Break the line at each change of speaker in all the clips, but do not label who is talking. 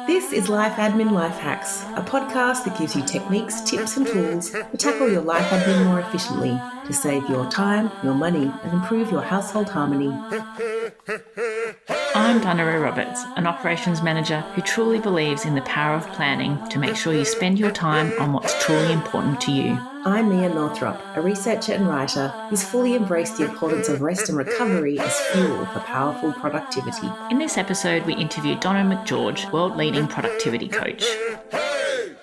This is Life Admin Life Hacks, a podcast that gives you techniques, tips and tools to tackle your life admin more efficiently, to save your time, your money and improve your household harmony.
I'm Donna Roberts, an operations manager who truly believes in the power of planning to make sure you spend your time on what's truly important to you.
I'm Mia Northrop, a researcher and writer who's fully embraced the importance of rest and recovery as fuel for powerful productivity.
In this episode, we interviewed Donna McGeorge, world-leading productivity coach.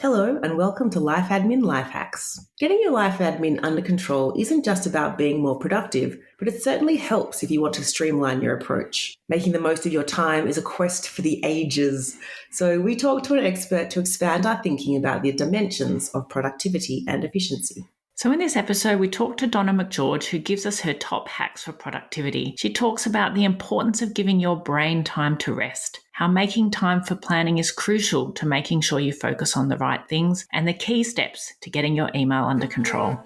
Hello and welcome to Life Admin Life Hacks. Getting your life admin under control isn't just about being more productive, but it certainly helps if you want to streamline your approach. Making the most of your time is a quest for the ages. So we talked to an expert to expand our thinking about the dimensions of productivity and efficiency.
So in this episode, we talked to Donna McGeorge, who gives us her top hacks for productivity. She talks about the importance of giving your brain time to rest, how making time for planning is crucial to making sure you focus on the right things, and the key steps to getting your email under control.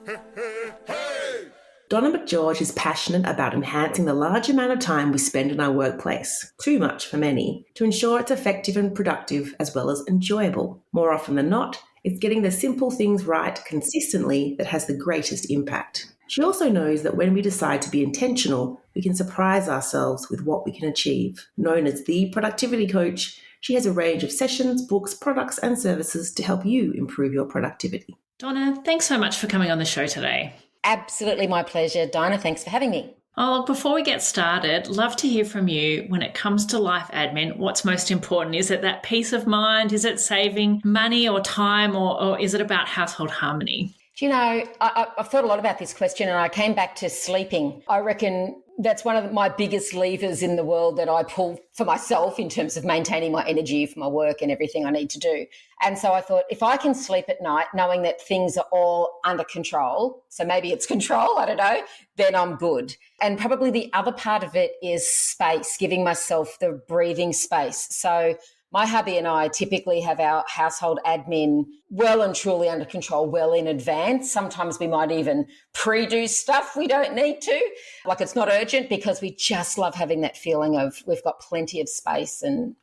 Donna McGeorge is passionate about enhancing the large amount of time we spend in our workplace, too much for many, to ensure it's effective and productive as well as enjoyable. More often than not, it's getting the simple things right consistently that has the greatest impact. She also knows that when we decide to be intentional, we can surprise ourselves with what we can achieve. Known as the productivity coach, she has a range of sessions, books, products, and services to help you improve your productivity.
Donna, thanks so much for coming on the show today.
Absolutely my pleasure, Dinah. Thanks for having me.
Oh, look, before we get started, love to hear from you when it comes to life admin. What's most important? Is it that peace of mind? Is it saving money or time, or is it about household harmony?
Do you know, I've thought a lot about this question and I came back to sleeping. I reckon that's one of my biggest levers in the world that I pull for myself in terms of maintaining my energy for my work and everything I need to do. And so I thought, if I can sleep at night knowing that things are all under control, so maybe it's control, I don't know, then I'm good. And probably the other part of it is space, giving myself the breathing space. So my hubby and I typically have our household admin well and truly under control, well in advance. Sometimes we might even pre-do stuff we don't need to. Like it's not urgent because we just love having that feeling of we've got plenty of space and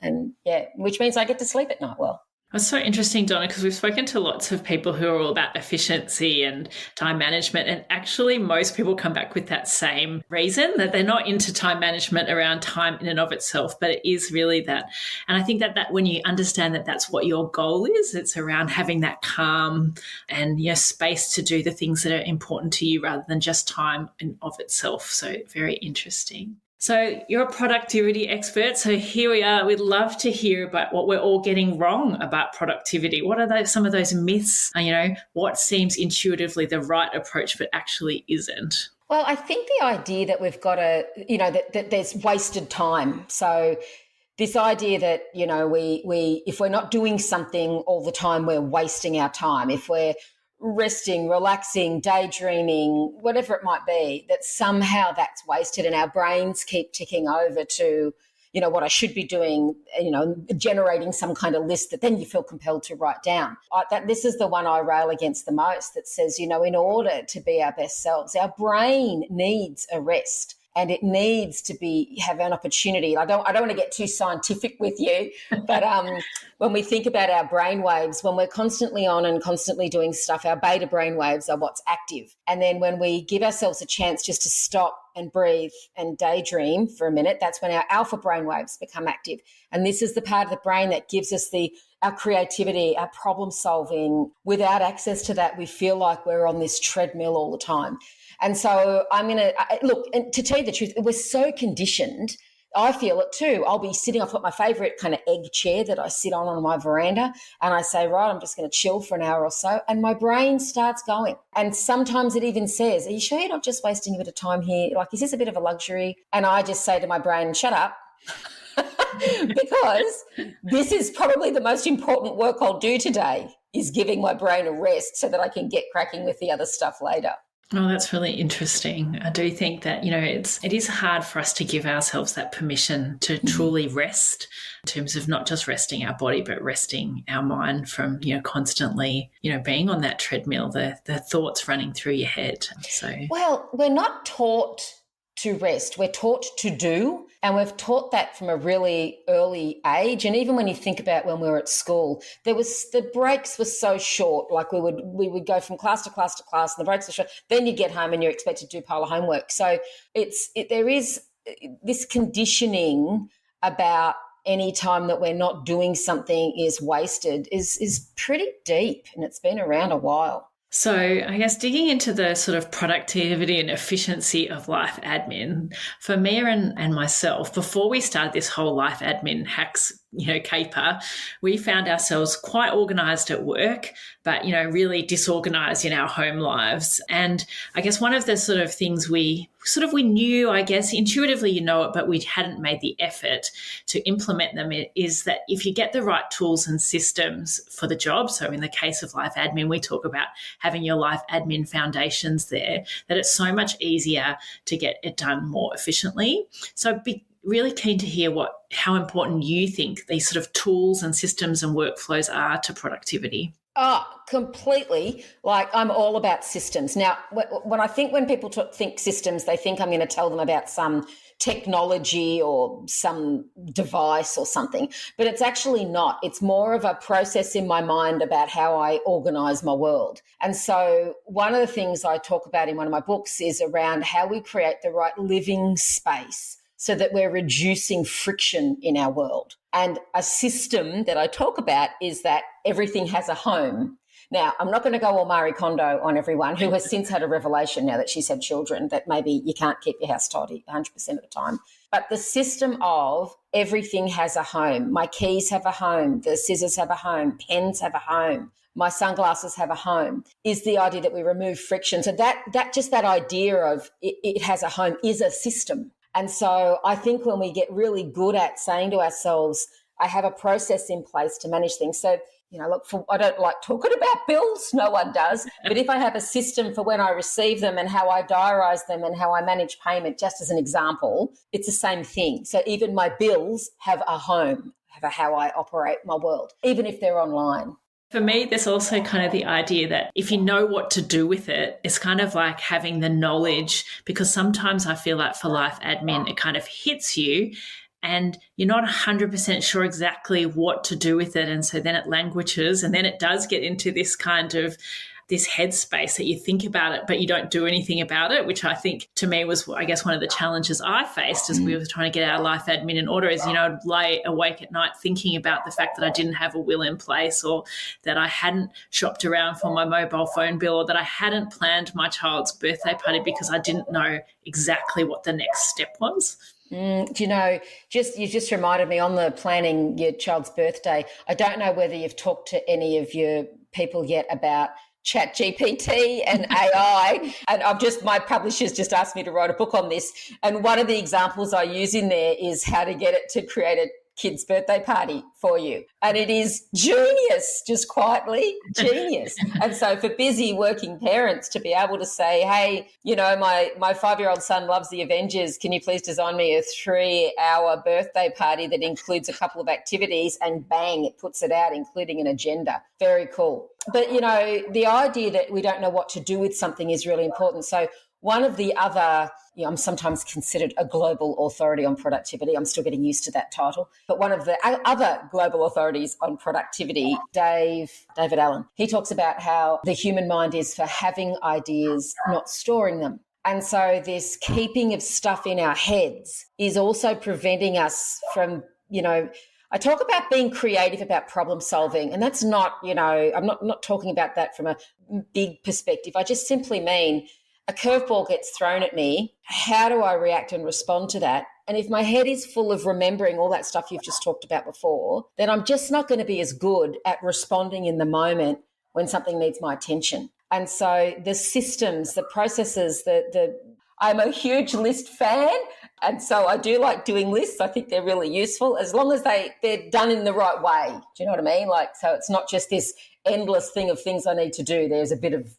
which means I get to sleep at night well.
It's so interesting, Donna, because we've spoken to lots of people who are all about efficiency and time management. And actually, most people come back with that same reason, that they're not into time management around time in and of itself, but it is really that. And I think that when you understand that that's what your goal is, it's around having that calm and space to do the things that are important to you rather than just time in of itself. So very interesting. So you're a productivity expert. So here we are. We'd love to hear about what we're all getting wrong about productivity. What are some of those myths? What seems intuitively the right approach but actually isn't?
Well, I think the idea that we've got that there's wasted time. So this idea that, we if we're not doing something all the time, we're wasting our time. If we're resting, relaxing, daydreaming, whatever it might be, that somehow that's wasted and our brains keep ticking over to, what I should be doing, generating some kind of list that then you feel compelled to write down. This is the one I rail against the most, that says, in order to be our best selves, our brain needs a rest. And it needs to have an opportunity. I don't want to get too scientific with you, but when we think about our brain waves, when we're constantly on and constantly doing stuff, our beta brain waves are what's active. And then when we give ourselves a chance just to stop and breathe and daydream for a minute, that's when our alpha brain waves become active. And this is the part of the brain that gives us our creativity, our problem solving. Without access to that, we feel like we're on this treadmill all the time. And so I'm going to look, and to tell you the truth, we're so conditioned. I feel it too. I'll be sitting, I've got my favourite kind of egg chair that I sit on my veranda, and I say, right, I'm just going to chill for an hour or so, and my brain starts going. And sometimes it even says, are you sure you're not just wasting a bit of time here? Like, is this a bit of a luxury? And I just say to my brain, shut up. Because this is probably the most important work I'll do today, is giving my brain a rest so that I can get cracking with the other stuff later.
Oh, that's really interesting. I do think that, it is hard for us to give ourselves that permission to truly rest, in terms of not just resting our body, but resting our mind from, constantly, being on that treadmill, the thoughts running through your head. So,
well, we're not taught to rest. We're taught to do, and we've taught that from a really early age. And even when you think about when we were at school, the breaks were so short. Like we would go from class to class to class, and the breaks were short. Then you get home and you're expected to do pile of homework. So there is this conditioning about any time that we're not doing something is wasted is pretty deep, and it's been around a while.
So I guess digging into the sort of productivity and efficiency of life admin, for Mia and myself, before we started this whole life admin hacks, caper, we found ourselves quite organised at work, but, really disorganised in our home lives. And I guess one of the sort of things we knew, I guess, intuitively you know it, but we hadn't made the effort to implement them, is that if you get the right tools and systems for the job, so in the case of life admin, we talk about having your life admin foundations there, that it's so much easier to get it done more efficiently. So be really keen to hear how important you think these sort of tools and systems and workflows are to productivity.
Oh, completely. Like, I'm all about systems. Now, when people think systems, they think I'm going to tell them about some technology or some device or something, but it's actually not. It's more of a process in my mind about how I organize my world. And so one of the things I talk about in one of my books is around how we create the right living space so that we're reducing friction in our world. And a system that I talk about is that everything has a home. Now, I'm not going to go all Marie Kondo on everyone who has since had a revelation now that she's had children that maybe you can't keep your house tidy 100% of the time. But the system of everything has a home. My keys have a home. The scissors have a home. Pens have a home. My sunglasses have a home, is the idea that we remove friction. So that idea of it has a home is a system. And so I think when we get really good at saying to ourselves, I have a process in place to manage things. So, look, I don't like talking about bills. No one does. But if I have a system for when I receive them and how I diarise them and how I manage payment, just as an example, it's the same thing. So even my bills have a home, have a how I operate my world, even if they're online.
For me, there's also kind of the idea that if you know what to do with it, it's kind of like having the knowledge, because sometimes I feel like for life admin, it kind of hits you and you're not 100% sure exactly what to do with it. And so then it languishes, and then it does get into this kind of this headspace that you think about it, but you don't do anything about it, which I think to me was, I guess, one of the challenges I faced as we were trying to get our life admin in order is, I'd lay awake at night thinking about the fact that I didn't have a will in place, or that I hadn't shopped around for my mobile phone bill, or that I hadn't planned my child's birthday party because I didn't know exactly what the next step was.
You just reminded me on the planning your child's birthday. I don't know whether you've talked to any of your people yet about ChatGPT and AI, and my publishers just asked me to write a book on this, and one of the examples I use in there is how to get it to create a kid's birthday party for you, and it is genius, just quietly genius. And so for busy working parents to be able to say, hey, my 5-year-old son loves the Avengers, can you please design me a 3-hour birthday party that includes a couple of activities, and bang, it puts it out, including an agenda. Very cool. But the idea that we don't know what to do with something is really important. So one of the other, I'm sometimes considered a global authority on productivity. I'm still getting used to that title. But one of the other global authorities on productivity, David Allen, he talks about how the human mind is for having ideas, not storing them. And so this keeping of stuff in our heads is also preventing us from, I talk about being creative about problem solving, and that's not, I'm not talking about that from a big perspective. I just simply mean a curveball gets thrown at me. How do I react and respond to that? And if my head is full of remembering all that stuff you've just talked about before, then I'm just not going to be as good at responding in the moment when something needs my attention. And so the systems, the processes, I'm a huge list fan. And so I do like doing lists. I think they're really useful as long as they're done in the right way. Do you know what I mean? So it's not just this endless thing of things I need to do. There's a bit of,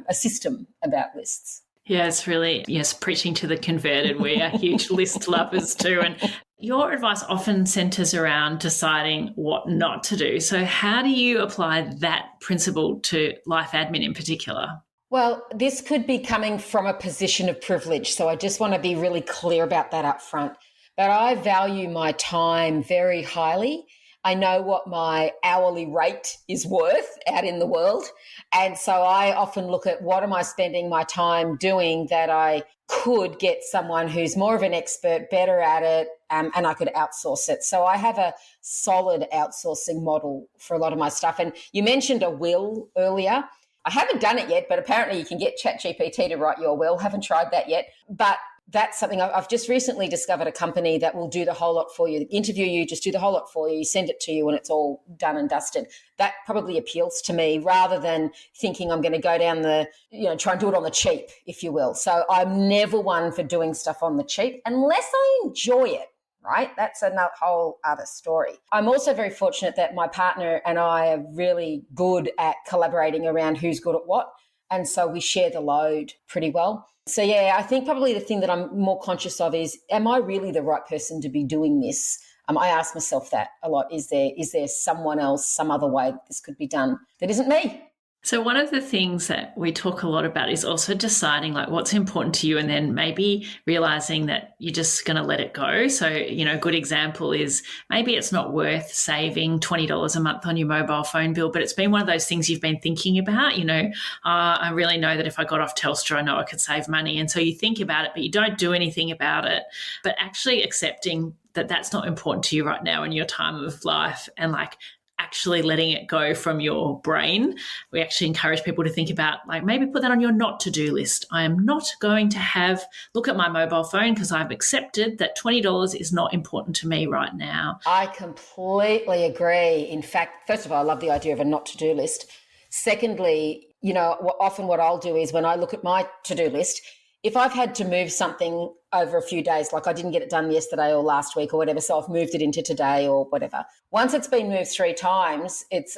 a system about lists.
Yeah, it's really, preaching to the converted. We are huge list lovers too. And your advice often centres around deciding what not to do. So how do you apply that principle to life admin in particular?
Well, this could be coming from a position of privilege. So I just want to be really clear about that up front. But I value my time very highly. I know what my hourly rate is worth out in the world. And so I often look at what am I spending my time doing that I could get someone who's more of an expert, better at it, and I could outsource it. So I have a solid outsourcing model for a lot of my stuff. And you mentioned a will earlier. I haven't done it yet, but apparently you can get ChatGPT to write your will. Haven't tried that yet. But that's something I've just recently discovered, a company that will do the whole lot for you, interview you, just do the whole lot for you, send it to you when it's all done and dusted. That probably appeals to me rather than thinking I'm going to go down try and do it on the cheap, if you will. So I'm never one for doing stuff on the cheap unless I enjoy it. Right? That's a whole other story. I'm also very fortunate that my partner and I are really good at collaborating around who's good at what. And so we share the load pretty well. So, yeah, I think probably the thing that I'm more conscious of is, am I really the right person to be doing this? I ask myself that a lot. Is there someone else, some other way that this could be done that isn't me?
So one of the things that we talk a lot about is also deciding like what's important to you and then maybe realizing that you're just going to let it go. So, a good example is maybe it's not worth saving $20 a month on your mobile phone bill, but it's been one of those things you've been thinking about, I really know that if I got off Telstra, I know I could save money. And so you think about it, but you don't do anything about it, but actually accepting that that's not important to you right now in your time of life and actually letting it go from your brain. We actually encourage people to think about maybe put that on your not to do list. I am not going to look at my mobile phone because I've accepted that $20 is not important to me right now.
I completely agree. In fact, first of all, I love the idea of a not to do list. Secondly, often what I'll do is when I look at my to-do list, if I've had to move something over a few days, like I didn't get it done yesterday or last week or whatever, so I've moved it into today or whatever. Once it's been moved 3 times, it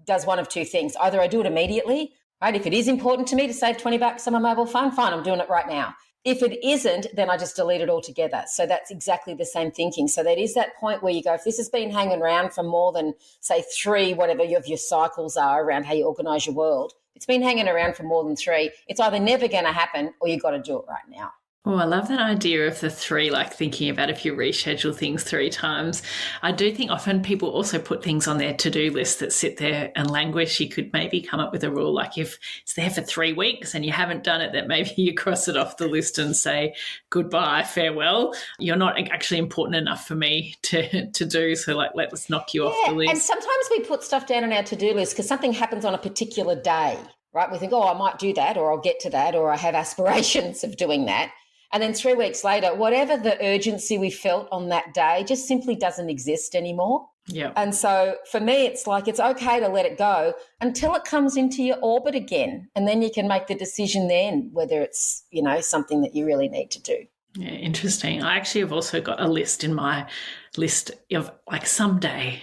does one of two things. Either I do it immediately, right? If it is important to me to save $20 on my mobile phone, fine, I'm doing it right now. If it isn't, then I just delete it altogether. So that's exactly the same thinking. So that is that point where you go, if this has been hanging around for more than, say, 3, whatever of your cycles are around how you organise your world, it's been hanging around for more than 3, it's either never going to happen or you've got to do it right now.
Oh, I love that idea of the 3, thinking about if you reschedule things 3 times. I do think often people also put things on their to-do list that sit there and languish. You could maybe come up with a rule if it's there for 3 weeks and you haven't done it, that maybe you cross it off the list and say, goodbye, farewell. You're not actually important enough for me to do, so let's knock you off the list.
And sometimes we put stuff down on our to-do list because something happens on a particular day, right? We think, I might do that or I'll get to that or I have aspirations of doing that. And then 3 weeks later, whatever the urgency we felt on that day just simply doesn't exist anymore.
Yeah.
And so for me, it's it's okay to let it go until it comes into your orbit again. And then you can make the decision then whether it's, something that you really need to do.
Yeah, interesting. I actually have also got a list in my list of someday.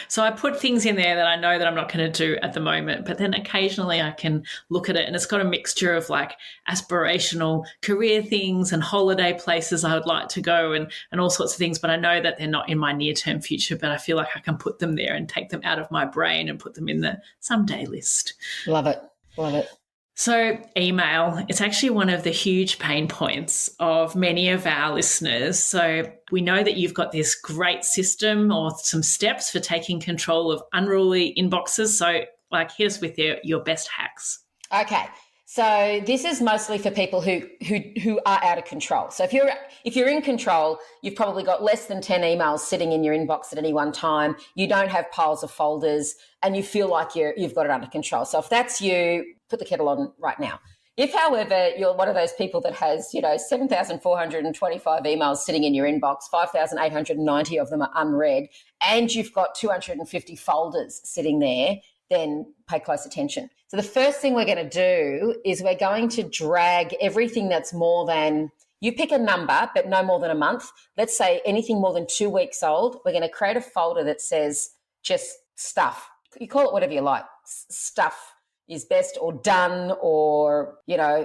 So I put things in there that I know that I'm not going to do at the moment, but then occasionally I can look at it and it's got a mixture of aspirational career things and holiday places I would like to go and all sorts of things, but I know that they're not in my near-term future, but I feel like I can put them there and take them out of my brain and put them in the someday list.
Love it. Love it.
So email, it's actually one of the huge pain points of many of our listeners. So we know that you've got this great system or some steps for taking control of unruly inboxes. So hit us with your best hacks.
Okay. So this is mostly for people who are out of control. So if you're in control, you've probably got less than 10 emails sitting in your inbox at any one time. You don't have piles of folders and you feel like you've got it under control. So if that's you, put the kettle on right now. If, however, you're one of those people that has, 7,425 emails sitting in your inbox, 5,890 of them are unread, and you've got 250 folders sitting there, then pay close attention. So the first thing we're going to do is we're going to drag everything that's more than, you pick a number, but no more than a month. Let's say anything more than 2 weeks old. We're going to create a folder that says just stuff. You call it whatever you like. Stuff is best, or done, or,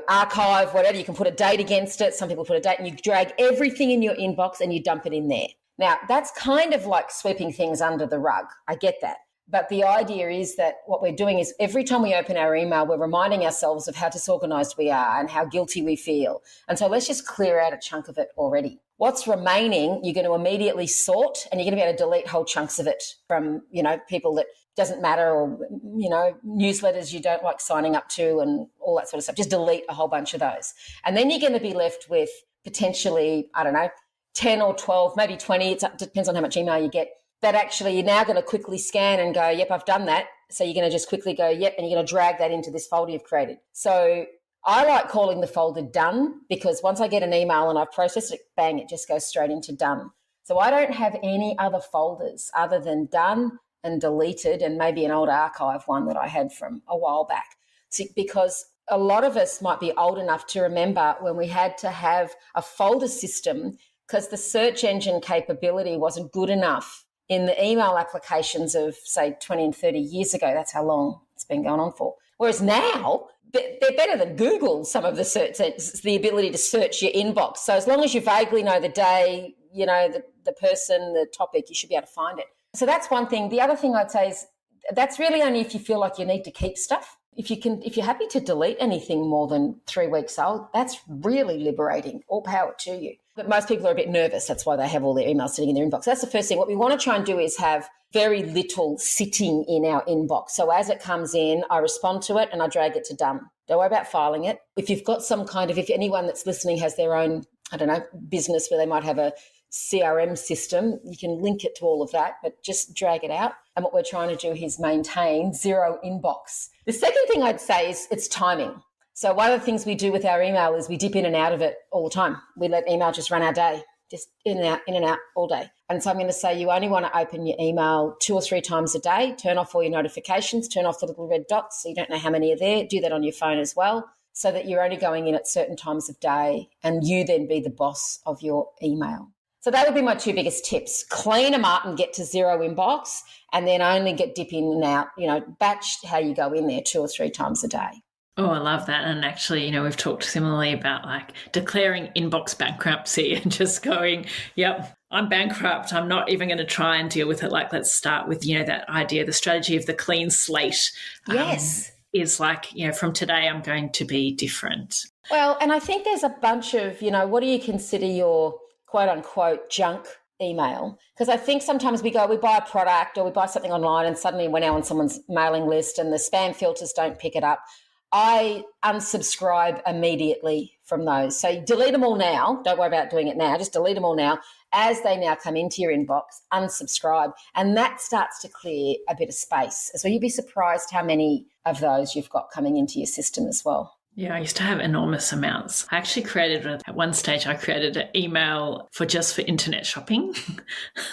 archive, whatever. You can put a date against it. Some people put a date, and you drag everything in your inbox and you dump it in there. Now, that's kind of like sweeping things under the rug. I get that. But the idea is that what we're doing is every time we open our email, we're reminding ourselves of how disorganized we are and how guilty we feel. And so let's just clear out a chunk of it already. What's remaining, you're going to immediately sort, and you're going to be able to delete whole chunks of it from, people that doesn't matter, or, newsletters you don't like signing up to and all that sort of stuff. Just delete a whole bunch of those. And then you're going to be left with potentially, 10 or 12, maybe 20. It depends on how much email you get. That actually you're now going to quickly scan and go, yep, I've done that. So you're going to just quickly go, yep, and you're going to drag that into this folder you've created. So I like calling the folder done, because once I get an email and I've processed it, bang, it just goes straight into done. So I don't have any other folders other than done and deleted, and maybe an old archive one that I had from a while back. Because a lot of us might be old enough to remember when we had to have a folder system because the search engine capability wasn't good enough in the email applications of, say, 20 and 30 years ago. That's how long it's been going on for. Whereas now, they're better than Google, some of the search, the ability to search your inbox. So as long as you vaguely know the day, the person, the topic, you should be able to find it. So that's one thing. The other thing I'd say is that's really only if you feel like you need to keep stuff. If you're happy to delete anything more than 3 weeks old, that's really liberating. All power to you. But most people are a bit nervous. That's why they have all their emails sitting in their inbox. That's the first thing. What we want to try and do is have very little sitting in our inbox. So as it comes in, I respond to it and I drag it to done. Don't worry about filing it. If you've got if anyone that's listening has their own, business where they might have a CRM system, you can link it to all of that, but just drag it out. And what we're trying to do is maintain zero inbox. The second thing I'd say is it's timing. So one of the things we do with our email is we dip in and out of it all the time. We let email just run our day, just in and out all day. And so I'm going to say you only want to open your email 2 or 3 times a day, turn off all your notifications, turn off the little red dots so you don't know how many are there. Do that on your phone as well, so that you're only going in at certain times of day and you then be the boss of your email. So that would be my 2 biggest tips. Clean them up and get to zero inbox, and then only dip in and out, batch how you go in there 2 or 3 times a day.
Oh, I love that. And actually, we've talked similarly about declaring inbox bankruptcy and just going, yep, I'm bankrupt. I'm not even going to try and deal with it. Let's start with, that idea, the strategy of the clean slate.
Yes.
Is from today, I'm going to be different.
Well, and I think there's a bunch of, what do you consider your quote unquote junk email? Because I think sometimes we buy a product or we buy something online and suddenly we're now on someone's mailing list and the spam filters don't pick it up. I unsubscribe immediately from those. So delete them all now. Don't worry about doing it now. Just delete them all now. As they now come into your inbox, unsubscribe. And that starts to clear a bit of space. So you'd be surprised how many of those you've got coming into your system as well.
Yeah, I used to have enormous amounts. I actually at one stage, I created an email for internet shopping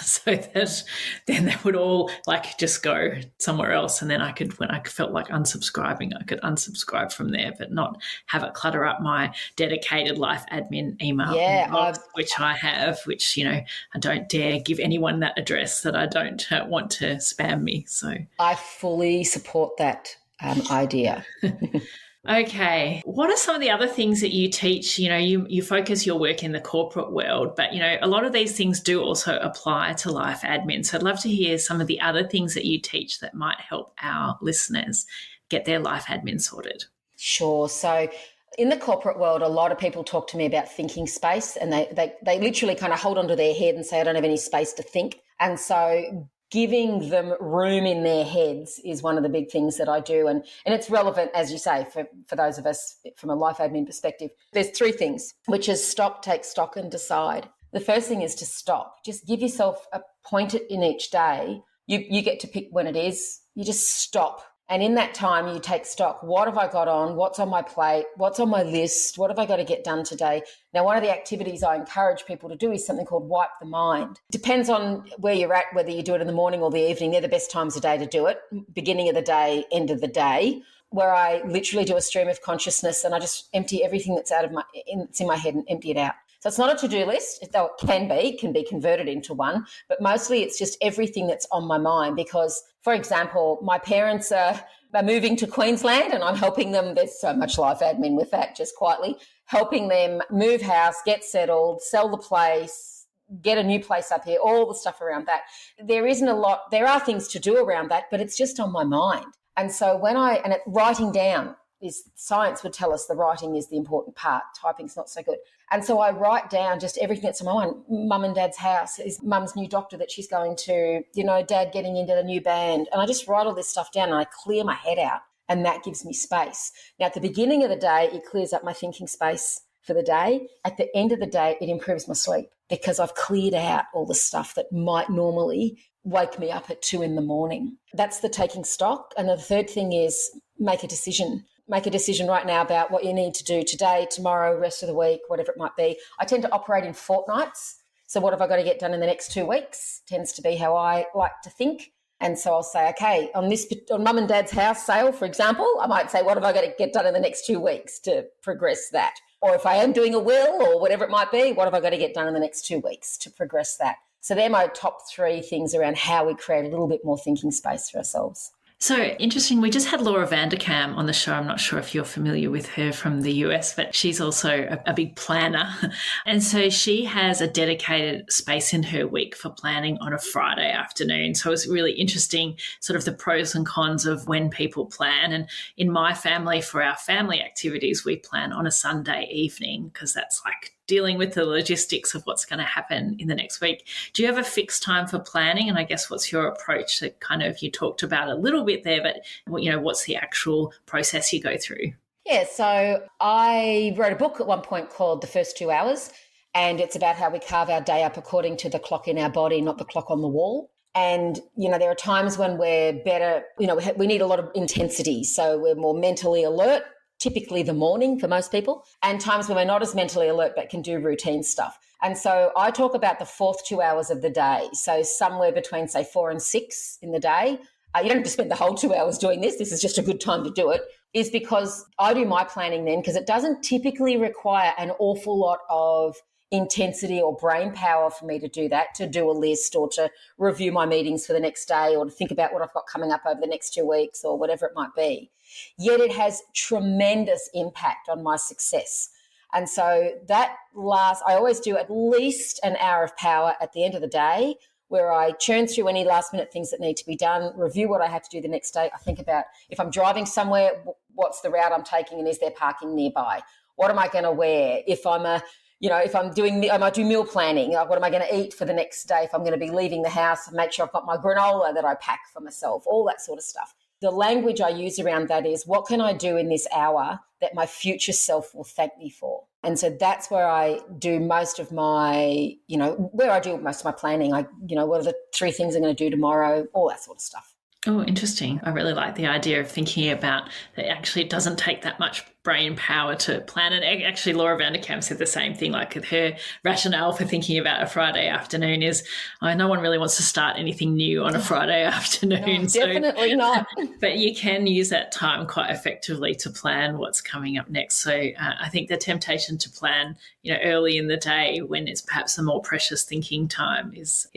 so that then they would all just go somewhere else. And then when I felt like unsubscribing, I could unsubscribe from there, but not have it clutter up my dedicated life admin email inbox, which I have, which, I don't dare give anyone that address that I don't want to spam me. So
I fully support that idea.
Okay. What are some of the other things that you teach? You focus your work in the corporate world, but, a lot of these things do also apply to life admin. So I'd love to hear some of the other things that you teach that might help our listeners get their life admin sorted.
Sure. So in the corporate world, a lot of people talk to me about thinking space, and they literally kind of hold onto their head and say, I don't have any space to think. And so giving them room in their heads is one of the big things that I do. And it's relevant, as you say, for those of us from a life admin perspective. There's 3 things, which is stop, take stock and decide. The first thing is to stop. Just give yourself a point in each day. You get to pick when it is. You just stop. And in that time, you take stock. What have I got on? What's on my plate? What's on my list? What have I got to get done today? Now, one of the activities I encourage people to do is something called wipe the mind. Depends on where you're at, whether you do it in the morning or the evening. They're the best times of day to do it. Beginning of the day, end of the day, where I literally do a stream of consciousness and I just empty everything that's it's in my head and empty it out. So it's not a to-do list, though it can be converted into one, but mostly it's just everything that's on my mind because, for example, my parents are moving to Queensland and I'm helping them. There's so much life admin with that, just quietly helping them move house, get settled, sell the place, get a new place up here, all the stuff around that. There isn't a lot. There are things to do around that, but it's just on my mind. And so writing down is, science would tell us the writing is the important part. Typing's not so good. And so I write down just everything that's on my mind. Mum and Dad's house, is Mum's new doctor that she's going to, Dad getting into the new band. And I just write all this stuff down and I clear my head out, and that gives me space. Now, at the beginning of the day, it clears up my thinking space for the day. At the end of the day, it improves my sleep because I've cleared out all the stuff that might normally wake me up at 2 a.m. That's the taking stock. And the third thing is make a decision. Make a decision right now about what you need to do today, tomorrow, rest of the week, whatever it might be. I tend to operate in fortnights. So what have I got to get done in the next 2 weeks? Tends to be how I like to think. And so I'll say, okay, on Mum and Dad's house sale, for example, I might say, what have I got to get done in the next 2 weeks to progress that? Or if I am doing a will or whatever it might be, what have I got to get done in the next 2 weeks to progress that? So they're my top 3 things around how we create a little bit more thinking space for ourselves.
So interesting. We just had Laura Vanderkam on the show. I'm not sure if you're familiar with her from the US, but she's also a big planner. And so she has a dedicated space in her week for planning on a Friday afternoon. So it's really interesting, sort of the pros and cons of when people plan. And in my family, for our family activities, we plan on a Sunday evening because that's like dealing with the logistics of what's going to happen in the next week. Do you have a fixed time for planning? And I guess what's your approach to kind of, you talked about a little bit there, but what's the actual process you go through?
Yeah, so I wrote a book at one point called The First 2 Hours, and it's about how we carve our day up according to the clock in our body, not the clock on the wall. And, there are times when we're better, we need a lot of intensity. So we're more mentally alert, typically the morning for most people, and times when we're not as mentally alert but can do routine stuff. And so I talk about the fourth 2 hours of the day. So somewhere between, say, 4 and 6 in the day. You don't have to spend the whole 2 hours doing this. This is just a good time to do it, is because I do my planning then because it doesn't typically require an awful lot of intensity or brain power for me to do that, to do a list or to review my meetings for the next day or to think about what I've got coming up over the next 2 weeks or whatever it might be. Yet it has tremendous impact on my success. And so I always do at least an hour of power at the end of the day where I churn through any last minute things that need to be done, review what I have to do the next day. I think about if I'm driving somewhere, what's the route I'm taking and is there parking nearby? What am I going to wear? If I might do meal planning. What am I going to eat for the next day? If I'm going to be leaving the house, make sure I've got my granola that I pack for myself, all that sort of stuff. The language I use around that is, what can I do in this hour that my future self will thank me for? And so that's where I do most of my, what are the 3 things I'm going to do tomorrow, all that sort of stuff.
Oh, interesting. I really like the idea of thinking about that actually it doesn't take that much brain power to plan. And actually, Laura Vanderkam said the same thing, like her rationale for thinking about a Friday afternoon is no one really wants to start anything new on a Friday afternoon.
No, definitely not.
But you can use that time quite effectively to plan what's coming up next. So I think the temptation to plan, early in the day when it's perhaps the more precious thinking time is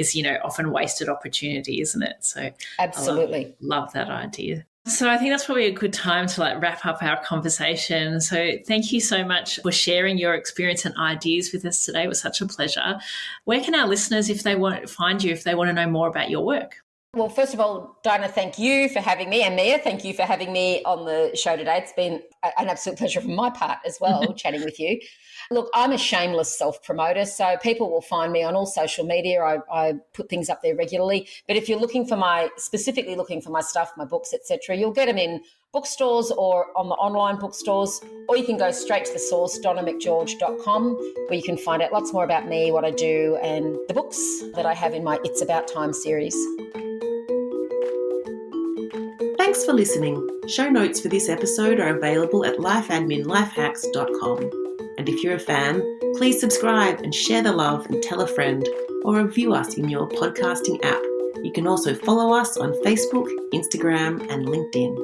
often wasted opportunity, isn't it? So
absolutely.
Love that idea. So I think that's probably a good time to wrap up our conversation. So thank you so much for sharing your experience and ideas with us today. It was such a pleasure. Where can our listeners, if they want to find you, if they want to know more about your work?
Well, first of all, Dinah, thank you for having me, and Mia, thank you for having me on the show today. It's been an absolute pleasure from my part as well, chatting with you. Look, I'm a shameless self-promoter, so people will find me on all social media. I put things up there regularly. But if you're specifically looking for my stuff, my books, etc., you'll get them in bookstores or on the online bookstores, or you can go straight to the source, donnamcgeorge.com, where you can find out lots more about me, what I do, and the books that I have in my It's About Time series.
Thanks for listening. Show notes for this episode are available at lifeadminlifehacks.com. And if you're a fan, please subscribe and share the love and tell a friend, or review us in your podcasting app. You can also follow us on Facebook, Instagram, and LinkedIn.